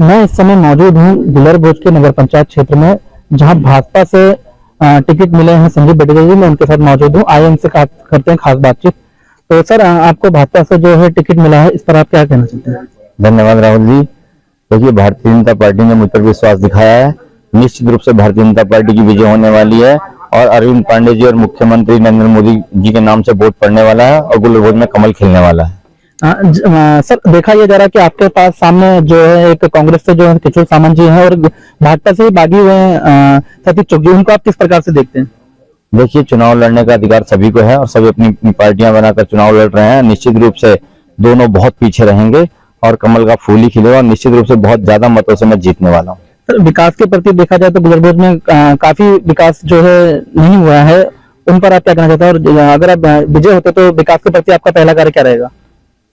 मैं इस समय मौजूद हूँ दुलरभोज के नगर पंचायत क्षेत्र में, जहां भाजपा से टिकट मिले हैं संजीव बटेजा जी। मैं उनके साथ मौजूद हूँ, आइए इनसे करते हैं खास बातचीत। तो सर, आपको भाजपा से जो है टिकट मिला है, इस पर आप क्या कहना चाहते हैं? धन्यवाद राहुल जी। देखिए, भारतीय जनता पार्टी ने मुझ पर विश्वास दिखाया है। निश्चित रूप से भारतीय जनता पार्टी की विजय होने वाली है और अरविंद पांडे जी और मुख्यमंत्री नरेंद्र मोदी जी के नाम से वोट पड़ने वाला है और गुलरभोज में कमल खिलने वाला है। सर, देखा यह जा रहा है कि आपके पास सामने जो है एक कांग्रेस से जो है किशोर सामंत जी हैं और भाजपा से ही बागी हुए हैं सतीश चौक जी। उनको आप किस प्रकार से देखते हैं? देखिए, चुनाव लड़ने का अधिकार सभी को है और सभी अपनी अपनी पार्टियां बनाकर चुनाव लड़ रहे हैं। निश्चित रूप से दोनों बहुत पीछे रहेंगे और कमल का फूल ही खिलेगा और निश्चित रूप से बहुत ज्यादा मतों से मैं जीतने वाला हूँ। सर, विकास के प्रति देखा जाए तो गुलरभोज में काफी विकास जो है नहीं हुआ है, उन पर आप क्या कहना चाहते हैं? और अगर आप विजय होते तो विकास के प्रति आपका पहला कार्य क्या रहेगा?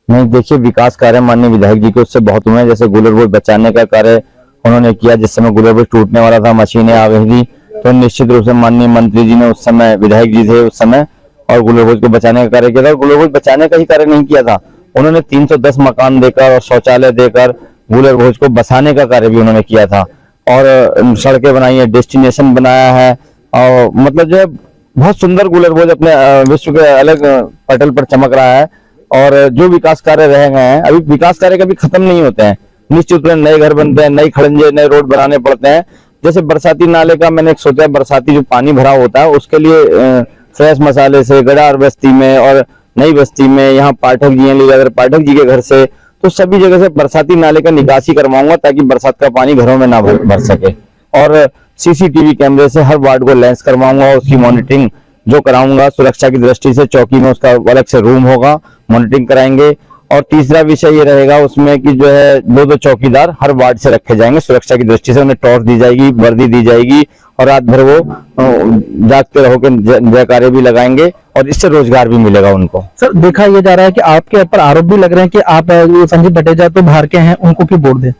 नहीं, देखिए, विकास कार्य माननीय विधायक जी के उससे बहुत हुए हैं। जैसे गुलरभोज बचाने का कार्य उन्होंने किया, जिस समय गुलरभोज टूटने वाला था, मशीनें आ गई थी, तो निश्चित रूप से माननीय मंत्री जी ने उस समय, विधायक जी थे उस समय, और गुलरभोज को बचाने का कार्य किया था। और गुलरभोज बचाने का ही कार्य नहीं किया था, उन्होंने 310 मकान देकर और शौचालय देकर गुलरभोज को बसाने का कार्य भी उन्होंने किया था। और सड़कें बनाई है, डेस्टिनेशन बनाया है, और मतलब जो है बहुत सुंदर गुलरभोज अपने विश्व के अलग पटल पर चमक रहा है। और जो विकास कार्य रह गए हैं, अभी विकास कार्य कभी खत्म नहीं होते हैं। निश्चित रूप से नए घर बनते हैं, नई खड़ंजे, नए रोड बनाने पड़ते हैं। जैसे बरसाती नाले का मैंने सोचा, बरसाती जो पानी भरा होता है उसके लिए फ्रेश मसाले से गड़ार बस्ती में और नई बस्ती में, यहाँ पाठक जी हैं, अगर पाठक जी के घर से, तो सभी जगह से बरसाती नाले का निकासी करवाऊंगा ताकि बरसात का पानी घरों में ना भर सके। और सीसीटीवी कैमरे से हर वार्ड को लेंस करवाऊंगा और उसकी मॉनिटरिंग जो कराऊंगा सुरक्षा की दृष्टि से। चौकी में उसका अलग से रूम होगा, मॉनिटरिंग कराएंगे। और तीसरा विषय ये रहेगा उसमें कि जो है दो चौकीदार हर वार्ड से रखे जाएंगे सुरक्षा की दृष्टि से। उन्हें टॉर्च दी जाएगी, वर्दी दी जाएगी और रात भर वो जागते रहो के जयकारे भी लगाएंगे और इससे रोजगार भी मिलेगा उनको। सर, देखा यह जा रहा है कि आपके ऊपर आरोप भी लग रहे हैं कि आप संजीव बटेजा तो बाहर के हैं, उनको क्यों वोट दें,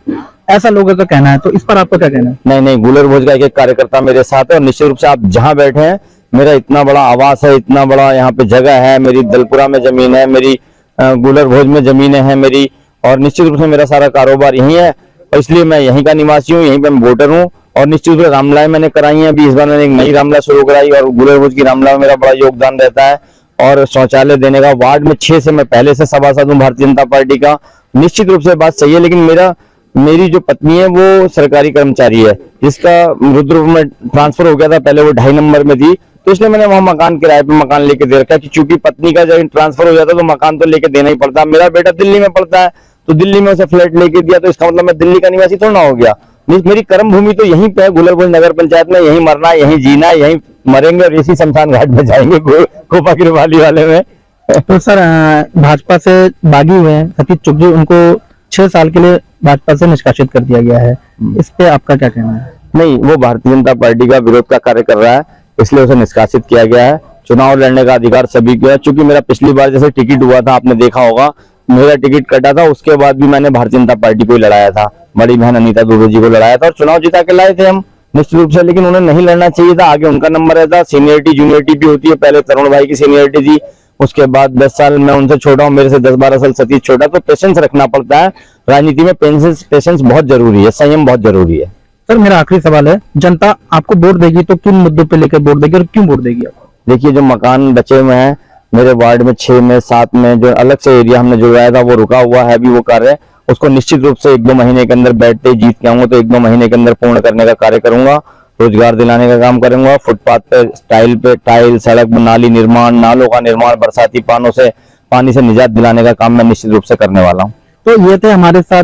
ऐसा लोगों का कहना है। तो इस पर आपका क्या कहना है? नहीं नहीं, गुलरभोज का एक कार्यकर्ता मेरे साथ है और निश्चित रूप से आप जहां बैठे हैं, मेरा इतना बड़ा आवास है, इतना बड़ा यहाँ पे जगह है, मेरी दलपुरा में जमीन है, मेरी गुलरभोज में जमीनें हैं मेरी, और निश्चित रूप से मेरा सारा कारोबार यही है और इसलिए मैं यहीं का निवासी हूँ, यहीं पे मैं वोटर हूँ। और निश्चित रूप से रामलाएं मैंने कराई है, अभी इस बार मैंने एक नई रामला शुरू कराई और गुलरभोज की रामला में मेरा बड़ा योगदान रहता है। और शौचालय देने का वार्ड में 6 से मैं पहले से सभासद हूँ भारतीय जनता पार्टी का। निश्चित रूप से बात सही है, लेकिन मेरी जो पत्नी है वो सरकारी कर्मचारी है, जिसका रुद्रपुर में ट्रांसफर हो गया था, पहले वो 2.5 नंबर में थी, तो इसलिए मैंने वहां मकान किराए पे मकान लेके दे रखा है कि चूंकि पत्नी का जब ट्रांसफर हो जाता है तो मकान तो लेके देना ही पड़ता है। मेरा बेटा दिल्ली में पढ़ता है तो दिल्ली में उसे फ्लैट लेके दिया, तो इसका मतलब मैं दिल्ली का निवासी थोड़ा ना हो गया। मेरी कर्म भूमि तो यहीं पे है, गुलरभोज नगर पंचायत में। यहीं मरना है, यहीं जीना है, यहीं मरेंगे और इसी शमशान घाट में जाएंगे, कोपा किरवाली वाले में। तो सर, भाजपा से बागी हुए हैं सतीश चौक जी, उनको 6 साल के लिए भाजपा से निष्कासित कर दिया गया है, इस पे आपका क्या कहना है? नहीं, वो भारतीय जनता पार्टी का विरोध का कार्य कर रहा है, इसलिए उसे निष्कासित किया गया है। चुनाव लड़ने का अधिकार सभी को है। चूंकि मेरा पिछली बार जैसे टिकट हुआ था, आपने देखा होगा, मेरा टिकट कटा था, उसके बाद भी मैंने भारतीय जनता पार्टी को ही लड़ाया था, बड़ी बहन अनीता दुबे जी को लड़ाया था और चुनाव जिता के लाए थे हम निश्चित रूप से। लेकिन उन्हें नहीं लड़ना चाहिए था, आगे उनका नंबर रहता। सीनियरिटी जूनियरिटी भी होती है, पहले तरुण भाई की सीनियरिटी थी, उसके बाद 10 साल मैं उनसे छोटा हूँ, मेरे से 10-12 साल सतीश छोटा। तो पेशेंस रखना पड़ता है राजनीति में, पेशेंस बहुत जरूरी है, संयम बहुत जरूरी है। सर, मेरा आखिरी सवाल है, जनता आपको वोट देगी तो किन मुद्दों पे लेकर वोट देगी और क्यों वोट देगी आपको? देखिए, जो मकान बचे हुए हैं मेरे वार्ड में 6 में 7 में, जो अलग से एरिया हमने जुड़वाया था वो रुका हुआ है अभी वो कार्य, उसको निश्चित रूप से 1-2 महीने के अंदर बैठते जीत के आऊंगा, तो 1-2 महीने के अंदर पूर्ण करने का कार्य करूंगा। रोजगार दिलाने का काम करूंगा, फुटपाथ पे टाइल, सड़क नाली निर्माण, नालों का निर्माण, बरसाती पानी से निजात दिलाने का काम मैं निश्चित रूप से करने वाला हूँ। तो ये थे हमारे साथ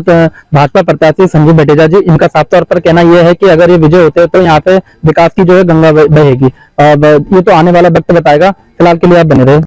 भाजपा प्रत्याशी संजीव बटेजा जी। इनका साफ तौर पर कहना यह है कि अगर ये विजय होते हैं तो यहाँ पे विकास की जो है गंगा बहेगी। ये तो आने वाला वक्त बताएगा, फिलहाल के लिए आप बने रहे।